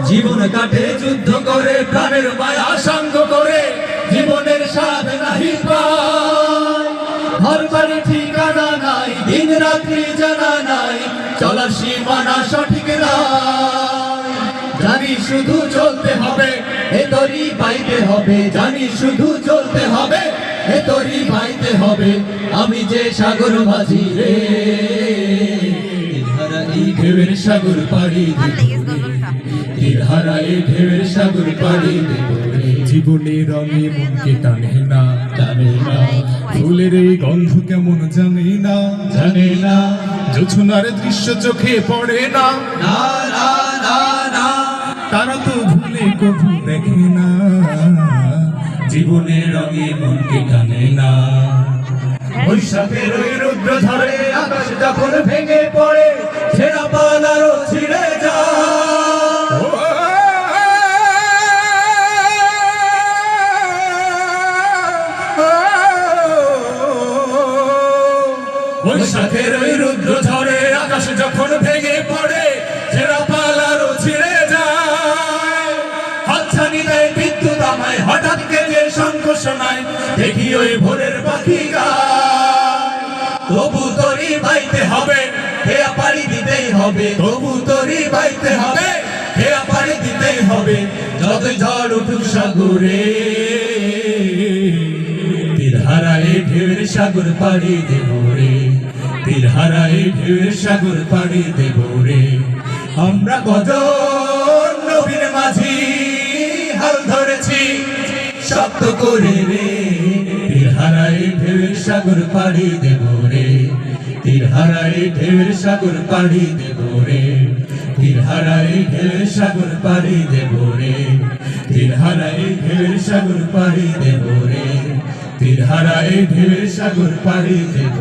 জীবন কাটে যুদ্ধ করে, প্রাণের মায়া সঙ্গ করে, জীবনের স্বাদ নাহি পায়। ঘর বাড়ি ঠিকানা নাই, দিন রাত্রি জানা নাই, চলার সীমানা সঠিক নাই। জানি শুধু চলতে হবে, এ তরি পাইতে হবে, জানি শুধু চলতে হবে, এ তরি পাইতে হবে। আমি যে সাগর মাঝি রে, তীরহারা এই ঢেউয়ের সাগর পাড়ি দেব রে, তীরহারা এই ঢেউয়ের সাগর পাড়ি দেব রে। জীবনের রঙে মনকে টানে না, জানে না, ফুলের এই গন্ধ কেমন জানে না, জানে না, জোছনার দৃশ্য চোখে পড়ে না, না না না না। তারা তো ভুলে কভু দেখে না, জীবনের রঙে মনকে টানে না। বৈশাখের ওই রুদ্র ঝড়ে আকাশ যখন ভেঙে পড়ে, ছেঁড়া পালারও ছিঁড়ে যায়। বৈশাখের ওই রুদ্র ঝড়ে আকাশ যখন ভেঙে পড়ে, ছেঁড়া পালারও ছিঁড়ে যায়। হাতছানি দেয় বিদ্যুৎ আমায়, হঠাৎ কেঁদে শঙ্খ শোনায়, দেখি ওই ভোরের পাখি গায়। তবু তরি বাইতে হবে, হেয়া পাড়ি দিতেই হবে, তবু তরি বাইতে হবে, হেয়া পাড়ি দিতেই হবে। যতই ঝড় উঠুক সাগরে, তীরহারা এই ঢেউয়ের সাগর পাড়ি দেব রে, তীরহারা এই ঢেউয়ের সাগর পাড়ি দেব রে। আমরা কজন নবীন মাঝি হাল ধরেছি শক্ত করে রে, তীরহারা এই ঢেউয়ের সাগর পাড়ি দেব রে, তীরহারা এই ঢেউয়ের সাগর পাড়ি দেব রে, তীরহারা এই ঢেউয়ের সাগর পাড়ি দেব রে, তীরহারা এই ঢেউয়ের সাগর পাড়ি দেব রে, তীরহারা এই ঢেউয়ের সাগর পাড়ি দেব।